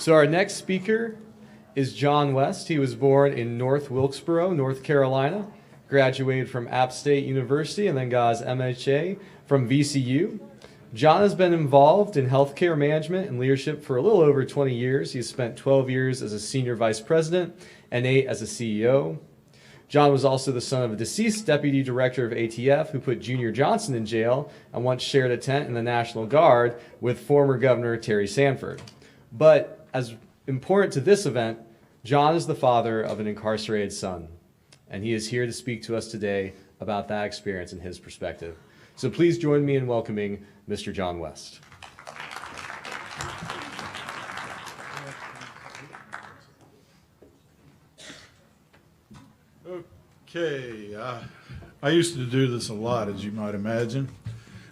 So our next speaker is John West. He was born in North Wilkesboro, North Carolina, graduated from App State University, and then got his MHA from VCU. John has been involved in healthcare management and leadership for a little over 20 years. He's spent 12 years as a senior vice president and 8 as a CEO. John was also the son of a deceased deputy director of ATF who put Junior Johnson in jail and once shared a tent in the National Guard with former Governor Terry Sanford. But as important to this event, John is the father of an incarcerated son, and he is here to speak to us today about that experience and his perspective. So please join me in welcoming Mr. John West. Okay, I used to do this a lot, as you might imagine,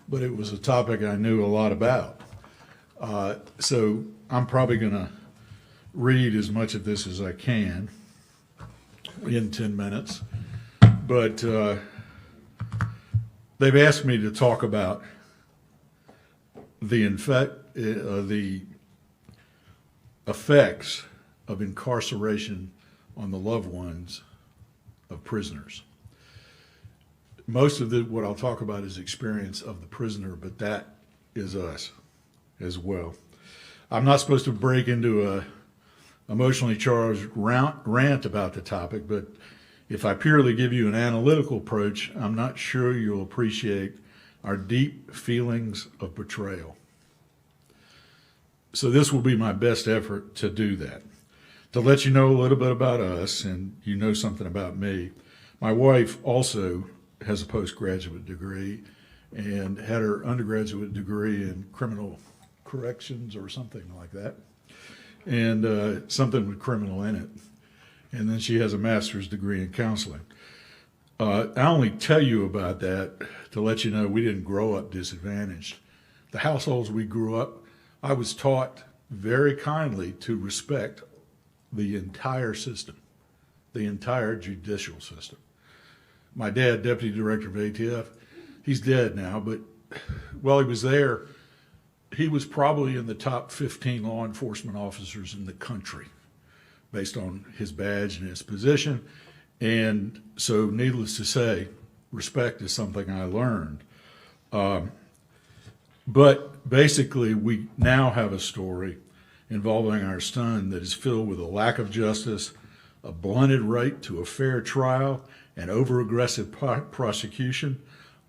but it was a topic I knew a lot about. So I'm probably going to read as much of this as I can in 10 minutes. But they've asked me to talk about the effects of incarceration on the loved ones of prisoners. Most of what I'll talk about is experience of the prisoner, but that is us as well. I'm not supposed to break into a emotionally charged rant about the topic, but if I purely give you an analytical approach, I'm not sure you'll appreciate our deep feelings of betrayal. So this will be my best effort to do that. To let you know a little bit about us, and you know something about me, my wife also has a postgraduate degree and had her undergraduate degree in criminal corrections or something like that, and something with criminal in it. And then she has a master's degree in counseling. I only tell you about that to let you know we didn't grow up disadvantaged. The households we grew up, I was taught very kindly to respect the entire system, the entire judicial system. My dad, deputy director of ATF, he's dead now, but while he was there, he was probably in the top 15 law enforcement officers in the country based on his badge and his position. And so needless to say, respect is something I learned. But basically, we now have a story involving our son that is filled with a lack of justice, a blunted right to a fair trial, an over-aggressive prosecution,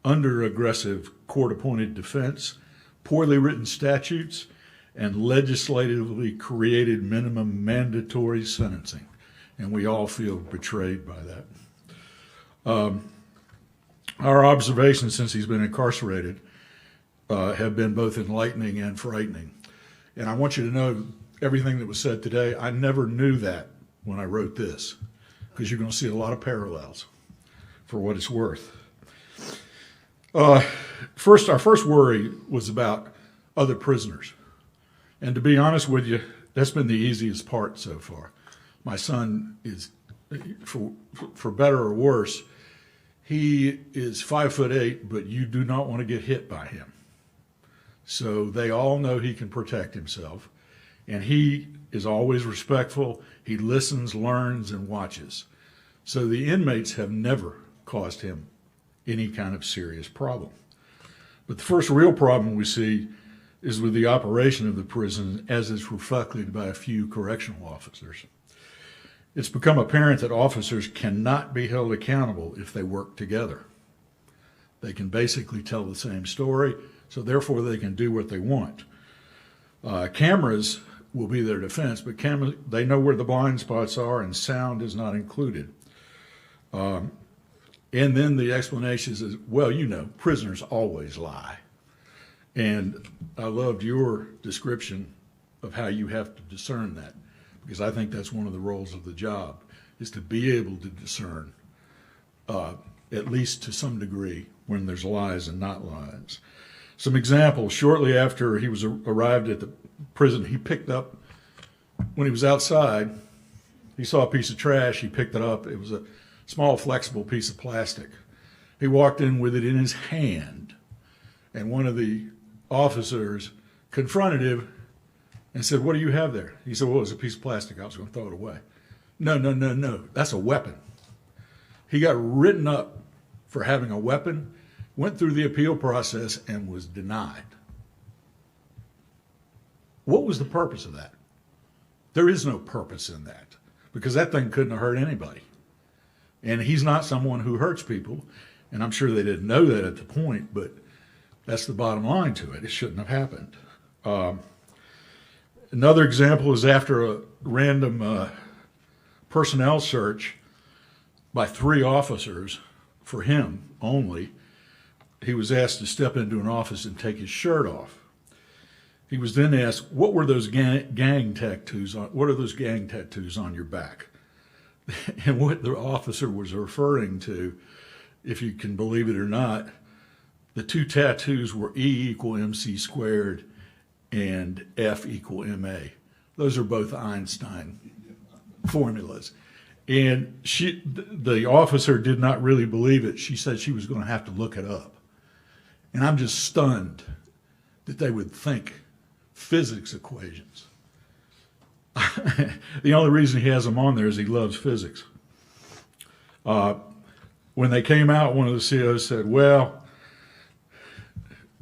under-aggressive court-appointed defense, poorly written statutes, and legislatively created minimum mandatory sentencing. And we all feel betrayed by that. Our observations since he's been incarcerated have been both enlightening and frightening. And I want you to know everything that was said today, I never knew that when I wrote this, because you're going to see a lot of parallels for what it's worth. Our first worry was about other prisoners. And to be honest with you, that's been the easiest part so far. My son is, for better or worse, he is 5'8", but you do not want to get hit by him. So they all know he can protect himself. And he is always respectful. He listens, learns, and watches. So the inmates have never caused him any kind of serious problem. But the first real problem we see is with the operation of the prison as it's reflected by a few correctional officers. It's become apparent that officers cannot be held accountable if they work together. They can basically tell the same story, so therefore they can do what they want. Cameras will be their defense, but they know where the blind spots are, and sound is not included. And then the explanation is, well, you know, prisoners always lie. And I loved your description of how you have to discern that, because I think that's one of the roles of the job, is to be able to discern, at least to some degree, when there's lies and not lies. Some examples: shortly after he was arrived at the prison, he picked up, when he was outside, he saw a piece of trash, he picked it up. It was a small flexible piece of plastic. He walked in with it in his hand, and one of the officers confronted him and said, "What do you have there?" He said, "Well, it was a piece of plastic. I was going to throw it away." No, no, no, no. That's a weapon. He got written up for having a weapon, went through the appeal process, and was denied. What was the purpose of that? There is no purpose in that, because that thing couldn't have hurt anybody. And he's not someone who hurts people, and I'm sure they didn't know that at the point, but that's the bottom line to it. It shouldn't have happened. Another example is after a random personnel search by 3 officers for him only, he was asked to step into an office and take his shirt off. He was then asked, "What were those gang tattoos on? What are those gang tattoos on your back?" And what the officer was referring to, if you can believe it or not, the 2 tattoos were E equal MC squared and F equal MA. Those are both Einstein formulas. And the officer did not really believe it. She said she was going to have to look it up. And I'm just stunned that they would think physics equations. The only reason he has them on there is he loves physics. When they came out, one of the COs said, "Well,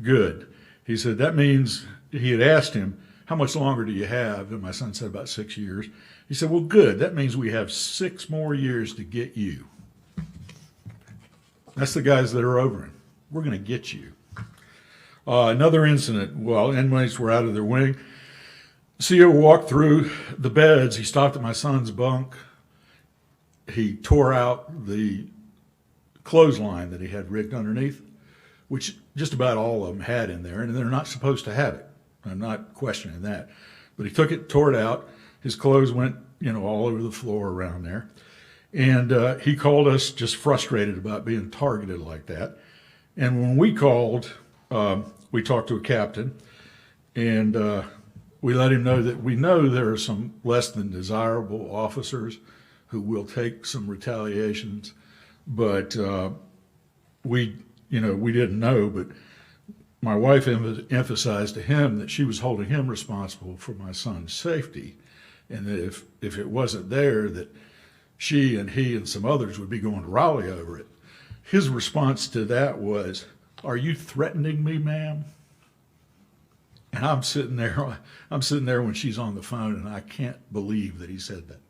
good." He said, that means, he had asked him, "How much longer do you have?" And my son said, "About 6 years." He said, "Well, good. That means we have 6 more years to get you." That's the guys that are over him. We're going to get you. Another incident, while inmates were out of their wing, CO walked through the beds. He stopped at my son's bunk. He tore out the clothesline that he had rigged underneath, which just about all of them had in there, and they're not supposed to have it. I'm not questioning that. But he took it, tore it out. His clothes went, all over the floor around there. And he called us just frustrated about being targeted like that. And when we called, we talked to a captain, and we let him know that we know there are some less than desirable officers who will take some retaliations, but we didn't know. But my wife emphasized to him that she was holding him responsible for my son's safety, and that if it wasn't there, that she and he and some others would be going to Raleigh over it. His response to that was, "Are you threatening me, ma'am?" And I'm sitting there when she's on the phone, and I can't believe that he said that.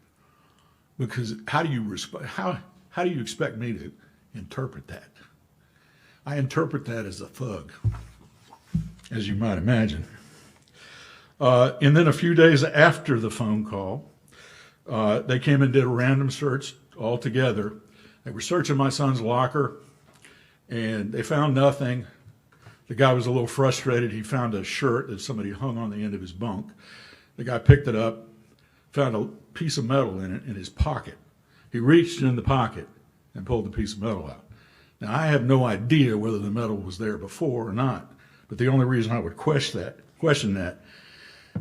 Because how do you expect me to interpret that? I interpret that as a thug, as you might imagine. And then a few days after the phone call, they came and did a random search all together. They were searching my son's locker, and they found nothing. The guy was a little frustrated. He found a shirt that somebody hung on the end of his bunk. The guy picked it up, found a piece of metal in it in his pocket. He reached in the pocket and pulled the piece of metal out. Now, I have no idea whether the metal was there before or not, but the only reason I would question that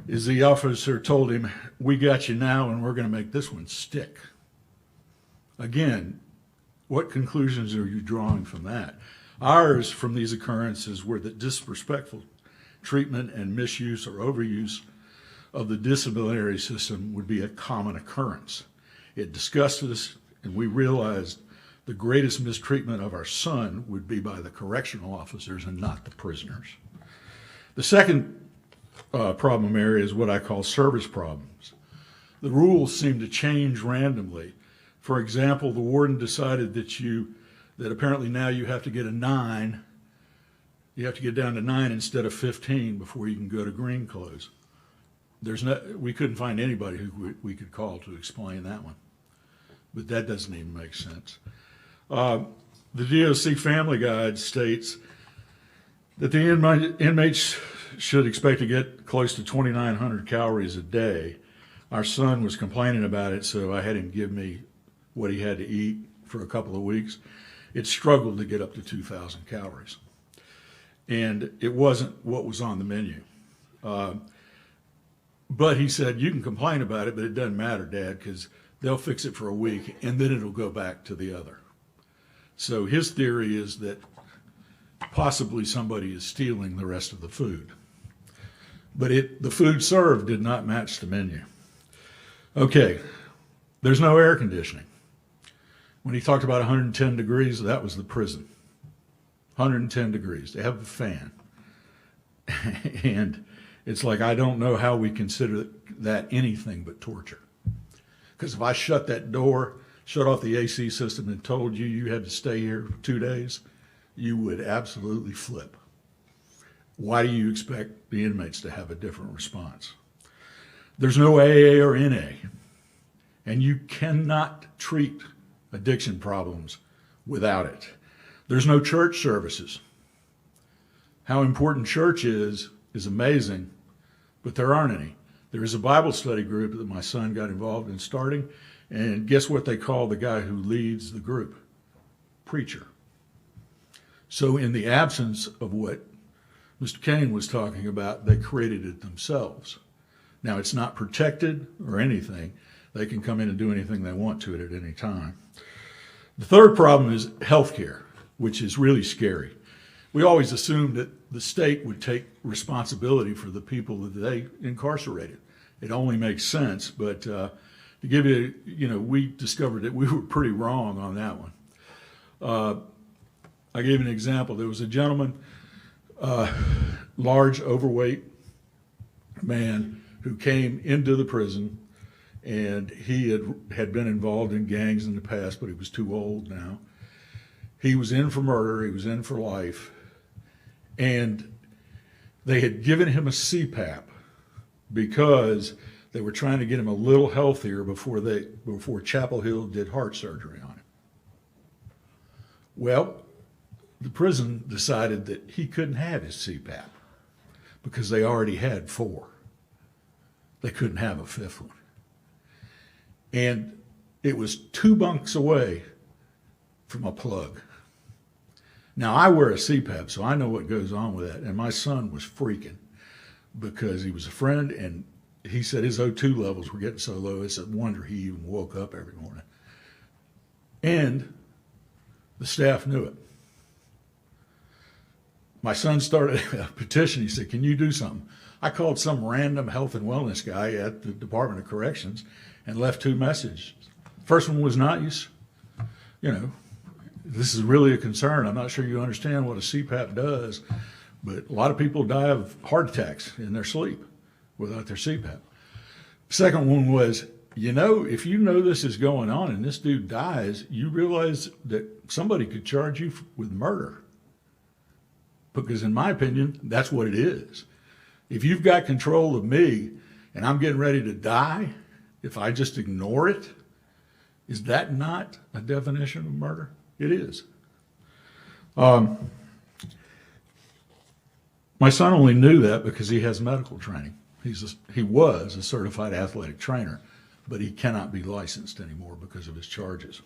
is the officer told him, "We got you now, and we're going to make this one stick." Again, what conclusions are you drawing from that? Ours from these occurrences were that disrespectful treatment and misuse or overuse of the disciplinary system would be a common occurrence. It disgusted us, and we realized the greatest mistreatment of our son would be by the correctional officers and not the prisoners. The second problem area is what I call service problems. The rules seem to change randomly. For example, the warden decided that apparently now you have to get a 9. You have to get down to 9 instead of 15 before you can go to green clothes. We couldn't find anybody who we could call to explain that one. But that doesn't even make sense. The DOC Family Guide states that the inmates should expect to get close to 2,900 calories a day. Our son was complaining about it, so I had him give me what he had to eat for a couple of weeks. It struggled to get up to 2,000 calories. And it wasn't what was on the menu. But he said, "You can complain about it, but it doesn't matter, Dad, because they'll fix it for a week, and then it'll go back to the other." So his theory is that possibly somebody is stealing the rest of the food. but the food served did not match the menu. Okay, there's no air conditioning. When he talked about 110 degrees, that was the prison. 110 degrees. They have a fan. And it's like, I don't know how we consider that anything but torture. Because if I shut that door, shut off the AC system, and told you you had to stay here for 2 days, you would absolutely flip. Why do you expect the inmates to have a different response? There's no AA or NA, and you cannot treat addiction problems without it. There's no church services. How important church is amazing, but there aren't any. There is a Bible study group that my son got involved in starting, and guess what they call the guy who leads the group? Preacher. So in the absence of what Mr. Kane was talking about, they created it themselves. Now, it's not protected or anything. They can come in and do anything they want to it at any time. The third problem is health care, which is really scary. We always assumed that the state would take responsibility for the people that they incarcerated. It only makes sense, but to give you, we discovered that we were pretty wrong on that one. I gave an example. There was a gentleman, large, overweight man who came into the prison, and he had been involved in gangs in the past, but he was too old now. He was in for murder. He was in for life. And they had given him a CPAP because they were trying to get him a little healthier before Chapel Hill did heart surgery on him. Well, the prison decided that he couldn't have his CPAP because they already had 4. They couldn't have a 5th one. And it was 2 bunks away from a plug. Now, I wear a CPAP, so I know what goes on with that. And my son was freaking because he was a friend, and he said his O2 levels were getting so low, it's a wonder he even woke up every morning. And the staff knew it. My son started a petition. He said, can you do something? I called some random health and wellness guy at the Department of Corrections and left 2 messages. First one was nice. This is really a concern. I'm not sure you understand what a CPAP does, but a lot of people die of heart attacks in their sleep without their CPAP. Second one was, if you know this is going on and this dude dies, you realize that somebody could charge you with murder. Because in my opinion, that's what it is. If you've got control of me and I'm getting ready to die, if I just ignore it, is that not a definition of murder? It is. My son only knew that because he has medical training. He was a certified athletic trainer, but he cannot be licensed anymore because of his charges.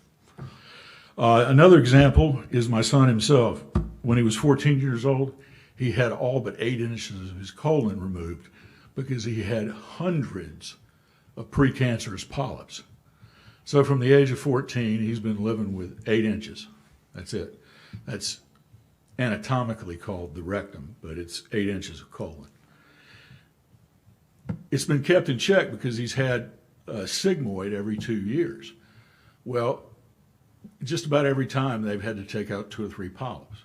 Another example is my son himself. When he was 14 years old, he had all but 8 inches of his colon removed because he had hundreds of precancerous polyps. So from the age of 14, he's been living with 8 inches. That's it. That's anatomically called the rectum, but it's 8 inches of colon. It's been kept in check because he's had a sigmoid every 2 years. Well, just about every time they've had to take out 2 or 3 polyps.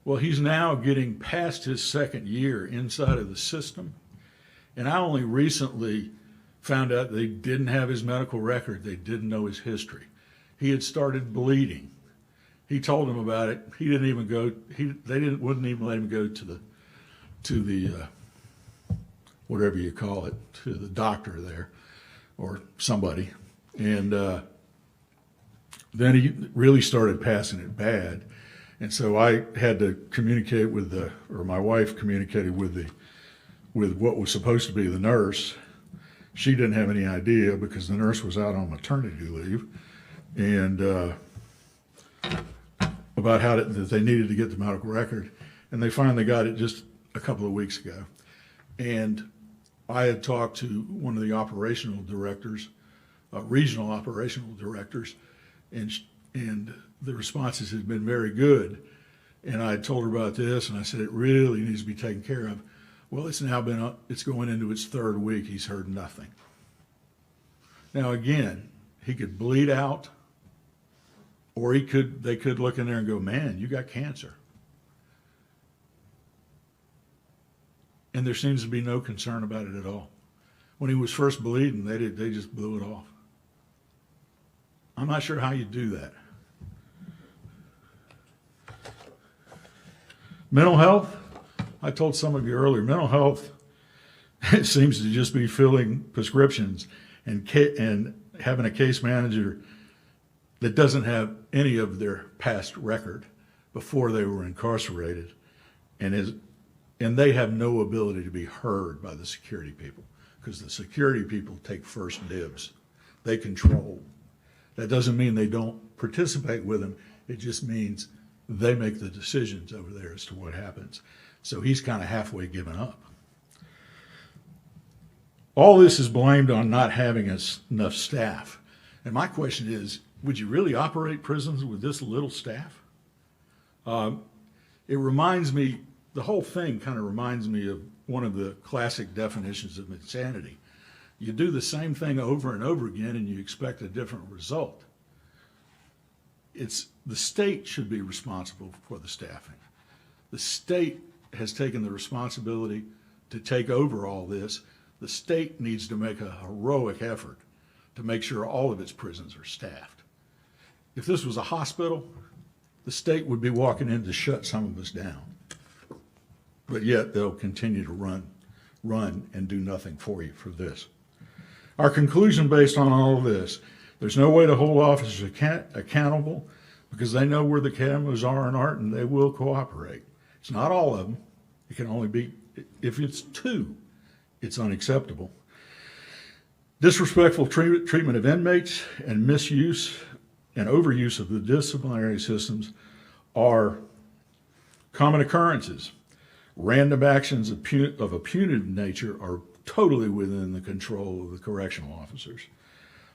Well, he's now getting past his 2nd year inside of the system, and I only recently found out they didn't have his medical record. They didn't know his history. He had started bleeding. He told them about it. He didn't even go. Wouldn't even let him go to the whatever you call it, to the doctor there, or somebody. And then he really started passing it bad. And so I had to communicate or my wife communicated with what was supposed to be the nurse. She didn't have any idea because the nurse was out on maternity leave, and about that they needed to get the medical record, and they finally got it just a couple of weeks ago. And I had talked to one of the operational directors, regional operational directors, and the responses had been very good. And I told her about this, and I said, it really needs to be taken care of. Well, it's going into its third week. He's heard nothing. Now, again, he could bleed out, or they could look in there and go, man, you got cancer. And there seems to be no concern about it at all. When he was first bleeding, they just blew it off. I'm not sure how you do that. Mental health, I told some of you earlier, mental health seems to just be filling prescriptions and having a case manager that doesn't have any of their past record before they were incarcerated, and they have no ability to be heard by the security people, because the security people take first dibs. They control. That doesn't mean they don't participate with them. It just means they make the decisions over there as to what happens. So he's kind of halfway given up. All this is blamed on not having enough staff. And my question is, would you really operate prisons with this little staff? It reminds me, the whole thing kind of reminds me of one of the classic definitions of insanity. You do the same thing over and over again and you expect a different result. The state should be responsible for the staffing. The state has taken the responsibility to take over all this. The state needs to make a heroic effort to make sure all of its prisons are staffed. If this was a hospital, the state would be walking in to shut some of us down. But yet they'll continue to run and do nothing for you for this. Our conclusion based on all of this, there's no way to hold officers accountable because they know where the cameras are and aren't, and they will cooperate. It's not all of them. It can only be, if it's two, it's unacceptable. Disrespectful treatment of inmates and misuse and overuse of the disciplinary systems are common occurrences. Random actions of a punitive nature are totally within the control of the correctional officers.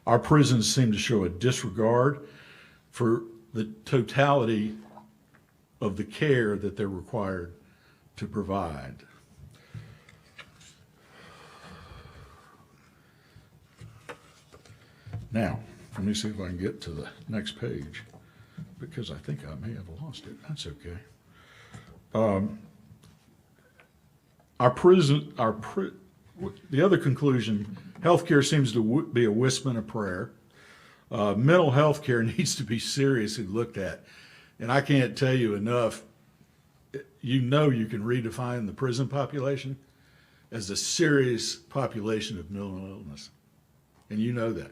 Our prisons seem to show a disregard for the totality of the care that they're required to provide. Now, let me see if I can get to the next page, because I think I may have lost it. That's okay. The other conclusion, healthcare seems to be a wisp and a prayer. Mental health care needs to be seriously looked at. And I can't tell you enough, you can redefine the prison population as a serious population of mental illness. And you know that.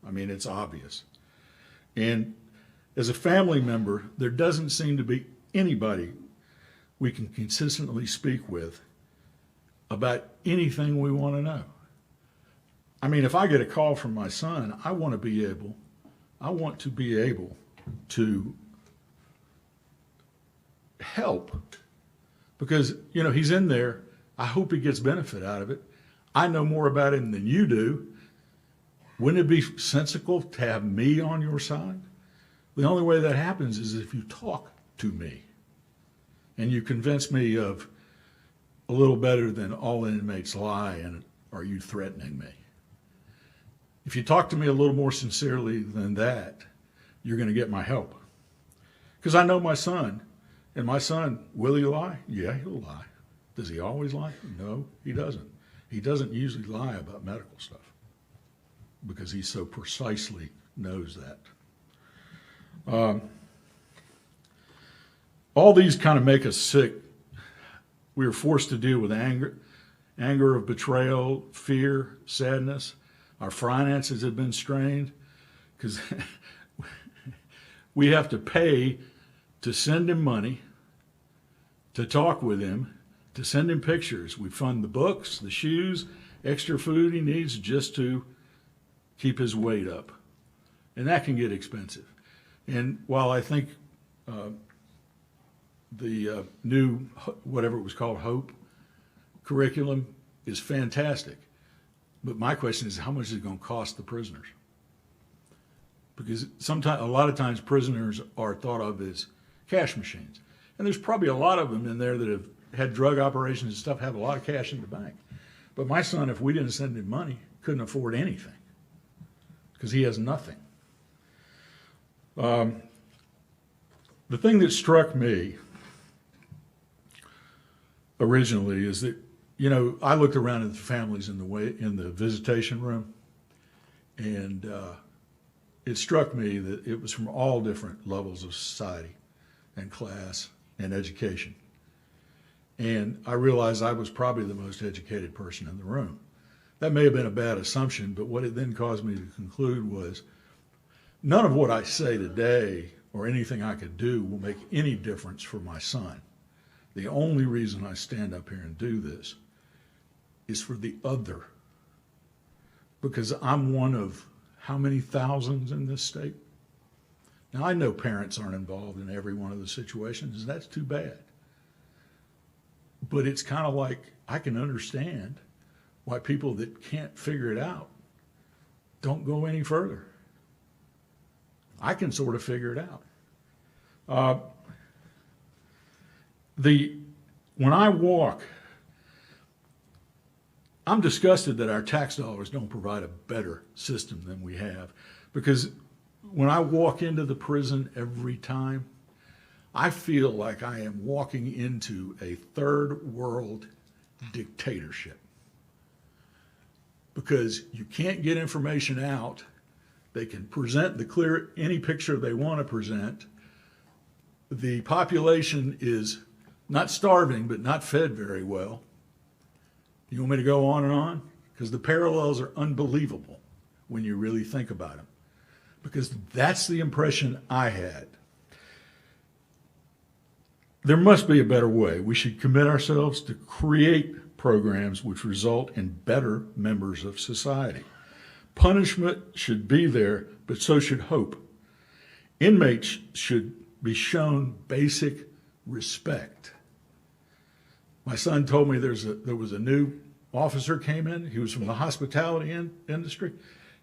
I mean, it's obvious. And as a family member, there doesn't seem to be anybody we can consistently speak with about anything we want to know. I mean, if I get a call from my son, I want to be able to help, because, he's in there. I hope he gets benefit out of it. I know more about him than you do. Wouldn't it be sensible to have me on your side? The only way that happens is if you talk to me and you convince me of a little better than all inmates lie, and are you threatening me? If you talk to me a little more sincerely than that, you're going to get my help. Because I know my son, and my son, will he lie? Yeah, he'll lie. Does he always lie? No, he doesn't. He doesn't usually lie about medical stuff because he so precisely knows that. All these kind of make us sick. We are forced to deal with anger of betrayal, fear, sadness. Our finances have been strained because we have to pay to send him money, to talk with him, to send him pictures. We fund the books, the shoes, extra food he needs just to keep his weight up. And that can get expensive. And while I think the new, whatever it was called, HOPE curriculum is fantastic, but my question is, how much is it going to cost the prisoners? Because a lot of times prisoners are thought of as cash machines. And there's probably a lot of them in there that have had drug operations and stuff, have a lot of cash in the bank. But my son, if we didn't send him money, couldn't afford anything because he has nothing. The thing that struck me originally is that, you know, I looked around at the families in the visitation room, and it struck me that it was from all different levels of society and class and education. And I realized I was probably the most educated person in the room. That may have been a bad assumption, but what it then caused me to conclude was none of what I say today or anything I could do will make any difference for my son. The only reason I stand up here and do this is for the other. Because I'm one of how many thousands in this state? Now, I know parents aren't involved in every one of the situations, and that's too bad. But it's kind of like I can understand why people that can't figure it out don't go any further. I can sort of figure it out. When I walk, I'm disgusted that our tax dollars don't provide a better system than we have, because when I walk into the prison every time, I feel like I am walking into a third world dictatorship, because you can't get information out. They can present any picture they want to present. The population is not starving, but not fed very well. You want me to go on and on? Because the parallels are unbelievable when you really think about them. Because that's the impression I had. There must be a better way. We should commit ourselves to create programs which result in better members of society. Punishment should be there, but so should hope. Inmates should be shown basic respect. My son told me there was a new officer came in. He was from the hospitality industry.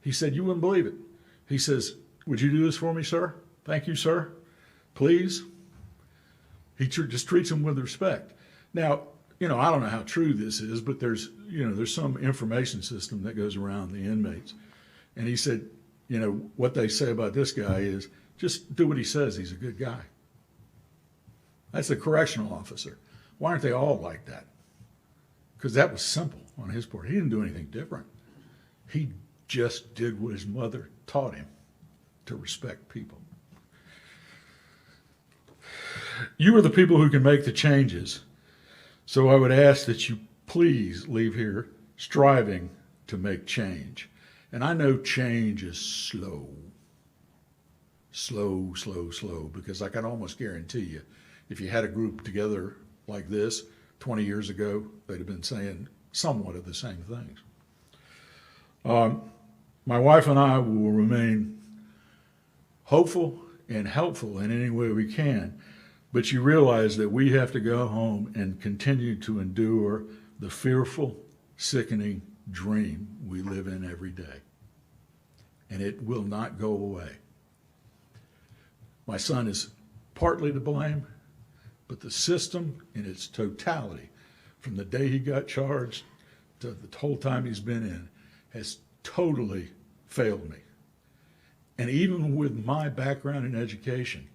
He said, "You wouldn't believe it." He says, "Would you do this for me, sir? Thank you, sir. Please." He just treats them with respect. Now, you know, I don't know how true this is, but there's some information system that goes around the inmates. And he said, you know, what they say about this guy is just do what he says. He's a good guy. That's a correctional officer. Why aren't they all like that? Because that was simple on his part. He didn't do anything different. He just did what his mother taught him, to respect people. You are the people who can make the changes. So I would ask that you please leave here striving to make change. And I know change is slow, because I can almost guarantee you, if you had a group together like this 20 years ago, they'd have been saying somewhat of the same things. My wife and I will remain hopeful and helpful in any way we can, but you realize that we have to go home and continue to endure the fearful, sickening dream we live in every day. And it will not go away. My son is partly to blame, but the system in its totality, from the day he got charged to the whole time he's been in, has totally failed me. And even with my background in education,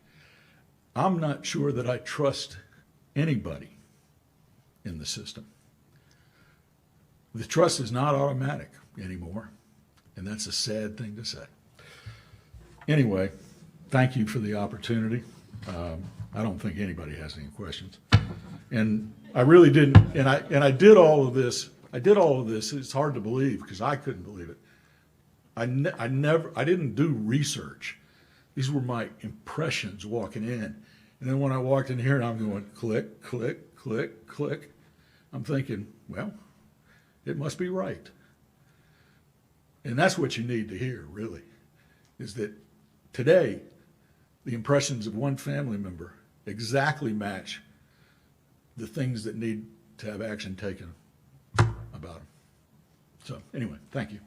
I'm not sure that I trust anybody in the system. The trust is not automatic anymore, and that's a sad thing to say. Anyway, thank you for the opportunity. I don't think anybody has any questions. And I really didn't, and I did all of this. It's hard to believe because I couldn't believe it. I didn't do research. These were my impressions walking in. And then when I walked in here and I'm going click, click, click, click, I'm thinking, well, it must be right. And that's what you need to hear, really, is that today the impressions of one family member exactly match the things that need to have action taken about them. So anyway, thank you.